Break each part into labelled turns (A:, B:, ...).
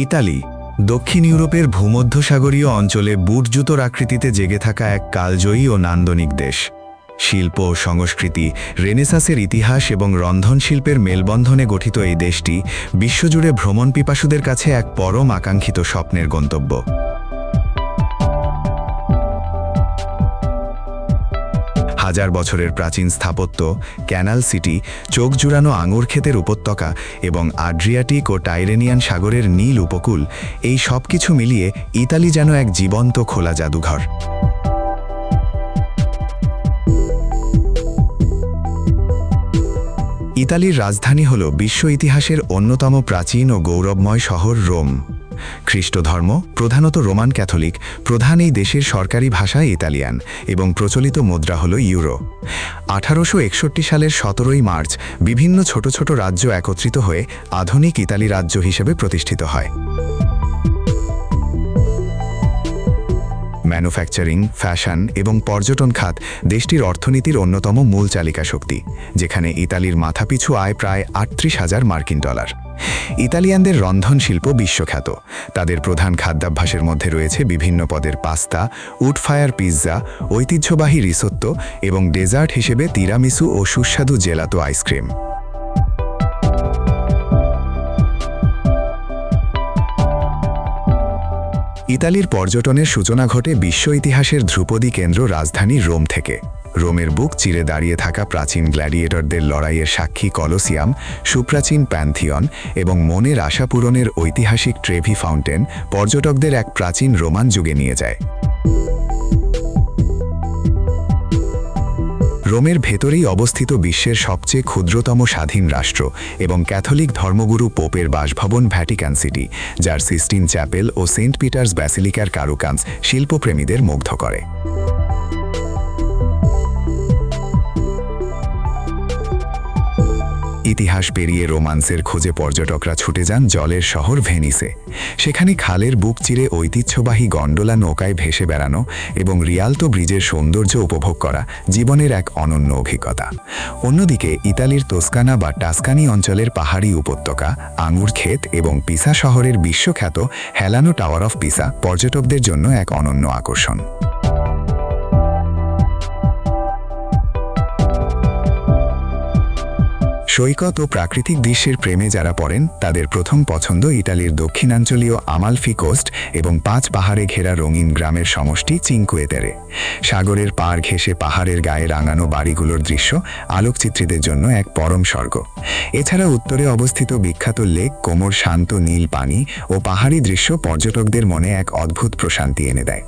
A: Italy দক্ষিণ ইউরোপের ভূমধ্যসাগরীয় অঞ্চলে বুট জুতোর আকৃতিতে জেগে থাকা এক কালজয়ী ও নান্দনিক দেশ। শিল্প ও সংস্কৃতি, রেনেসাঁসের ইতিহাস এবং রন্ধনশিল্পের মেলবন্ধনে গঠিত এই দেশটি বিশ্বজুড়ে ভ্রমণ পিপাসুদের কাছে এক পরম আকাঙ্ক্ষিত স্বপ্নের গন্তব্য। হাজার বছরের প্রাচীন স্থাপত্য, ক্যানাল সিটি, চোখ জুড়ানো আঙুর ক্ষেতের উপত্যকা এবং আড্রিয়াটিক ও টাইরেনিয়ান সাগরের নীল উপকূল, এই সব কিছু মিলিয়ে ইতালি যেন এক জীবন্ত খোলা জাদুঘর। ইতালির রাজধানী হল বিশ্ব ইতিহাসের অন্যতম প্রাচীন ও গৌরবময় শহর রোম। খ্রিস্টধর্ম, প্রধানত রোমান ক্যাথলিক, প্রধান এই দেশের সরকারি ভাষা ইতালিয়ান এবং প্রচলিত মুদ্রা হল ইউরো। 1861 সালের 17 মার্চ বিভিন্ন ছোট ছোট রাজ্য একত্রিত হয়ে আধুনিক ইতালি রাজ্য হিসেবে প্রতিষ্ঠিত হয়। ম্যানুফ্যাকচারিং, ফ্যাশন এবং পর্যটন খাত দেশটির অর্থনীতির অন্যতম মূল চালিকা শক্তি, যেখানে ইতালির মাথাপিছু আয় প্রায় 38,000 মার্কিন ডলার। ইতালিয়ানদের রন্ধনশিল্প বিশ্বখ্যাত। তাদের প্রধান খাদ্যাভ্যাসের মধ্যে রয়েছে বিভিন্ন পদের পাস্তা, উড ফায়ার পিৎজা, ঐতিহ্যবাহী রিসোত্তো এবং ডেজার্ট হিসেবে তিরামিসু ও সুস্বাদু জেলাতো আইসক্রিম। ইতালির পর্যটনের সূচনা ঘটে বিশ্ব ইতিহাসের ধ্রুপদী কেন্দ্র রাজধানী রোম থেকে। রোমের বুক চিরে দাঁড়িয়ে থাকা প্রাচীন গ্ল্যাডিয়েটরদের লড়াইয়ের সাক্ষী কলোসিয়াম, সুপ্রাচীন প্যান্থিয়ন এবং মনের আশা পূরণের ঐতিহাসিক ট্রেভি ফাউন্টেন পর্যটকদের এক প্রাচীন রোমান যুগে নিয়ে যায়। রোমের ভেতরেই অবস্থিত বিশ্বের সবচেয়ে ক্ষুদ্রতম স্বাধীন রাষ্ট্র এবং ক্যাথলিক ধর্মগুরু পোপের বাসভবন ভ্যাটিকান সিটি, যার সিস্টিন চ্যাপেল ও সেন্ট পিটার্স ব্যাসিলিকার কারুকাজ শিল্পপ্রেমীদের মুগ্ধ করে। ইতিহাস পেরিয়ে রোমান্সের খোঁজে পর্যটকরা ছুটে যান জলের শহর ভেনিসে। সেখানে খালের বুক চিরে ঐতিহ্যবাহী গন্ডোলা নৌকায় ভেসে বেড়ানো এবং রিয়ালতো ব্রিজের সৌন্দর্য উপভোগ করা জীবনের এক অনন্য অভিজ্ঞতা। অন্যদিকে ইতালির তোস্কানা বা টাস্কানি অঞ্চলের পাহাড়ি উপত্যকা, আঙুর ক্ষেত এবং পিসা শহরের বিশ্বখ্যাত হেলানো টাওয়ার অফ পিসা পর্যটকদের জন্য এক অনন্য আকর্ষণ। সৈকত ও প্রাকৃতিক দৃশ্যের প্রেমে যারা পড়েন, তাদের প্রথম পছন্দ ইতালির দক্ষিণাঞ্চলীয় আমালফি কোস্ট এবং 5 পাহাড়ে ঘেরা রঙিন গ্রামের সমষ্টি চিনকুয়ে তেরে। সাগরের পাড় ঘেঁষে পাহাড়ের গায়ে রাঙানো বাড়িগুলোর দৃশ্য আলোকচিত্রীদের জন্য এক পরম স্বর্গ। এছাড়া উত্তরে অবস্থিত বিখ্যাত লেক কোমোর শান্ত নীল পানি ও পাহাড়ি দৃশ্য পর্যটকদের মনে এক অদ্ভুত প্রশান্তি এনে দেয়।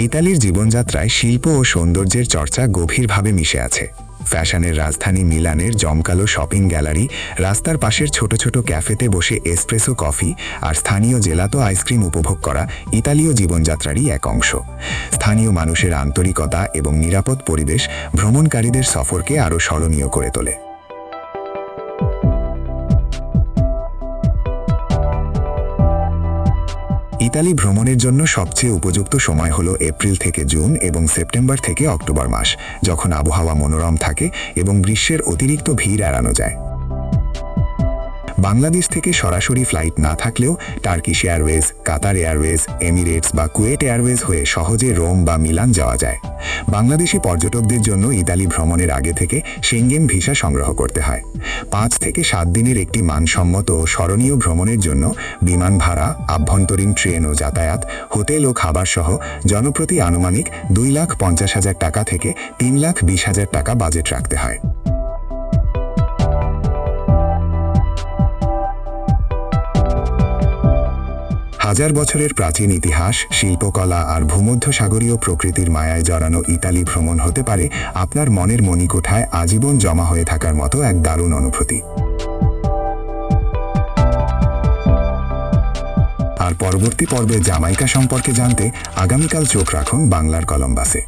A: ইতালির জীবনযাত্রায় শিল্প ও সৌন্দর্যের চর্চা গভীরভাবে মিশে আছে। ফ্যাশনের রাজধানী মিলানের জমকালো শপিং গ্যালারি, রাস্তার পাশের ছোট ছোট ক্যাফেতে বসে এসপ্রেসো কফি আর স্থানীয় জেলাতো আইসক্রিম উপভোগ করা ইতালীয় জীবনযাত্রারই এক অংশ। স্থানীয় মানুষের আন্তরিকতা এবং নিরাপদ পরিবেশ ভ্রমণকারীদের সফরকে আরও স্মরণীয় করে তোলে। ইতালি ভ্রমণের জন্য সবচেয়ে উপযুক্ত সময় হলো এপ্রিল থেকে জুন এবং সেপ্টেম্বর থেকে অক্টোবর মাস, যখন আবহাওয়া মনোরম থাকে এবং গ্রীষ্মের অতিরিক্ত ভিড় এড়ানো যায়। বাংলাদেশ থেকে সরাসরি ফ্লাইট না থাকলেও Turkish Airways, Qatar Airways, Emirates বা কুয়েট এয়ারওয়েজ হয়ে সহজে রোম বা মিলান যাওয়া যায়। বাংলাদেশি পর্যটকদের জন্য ইতালি ভ্রমণের আগে থেকে সেঙ্গেন ভিসা সংগ্রহ করতে হয়। 5 থেকে 7 দিনের একটি মানসম্মত ও স্মরণীয় ভ্রমণের জন্য বিমান ভাড়া, আভ্যন্তরীণ ট্রেন ও যাতায়াত, হোটেল ও খাবার সহ জনপ্রতি আনুমানিক 2,50,000 টাকা থেকে 3,20,000 টাকা বাজেট রাখতে হয়। হাজার বছরের প্রাচীন ইতিহাস, শিল্পকলা আর ভূমধ্যসাগরীয় প্রকৃতির মায়ায় জড়ানো ইতালি ভ্রমণ হতে পারে আপনার মনের মণিকোঠায় আজীবন জমা হয়ে থাকার মতো এক দারুণ অনুভূতি। আর পরবর্তী পর্বে জামাইকা সম্পর্কে জানতে আগামীকাল চোখ রাখুন বাংলার কলম্বাসে।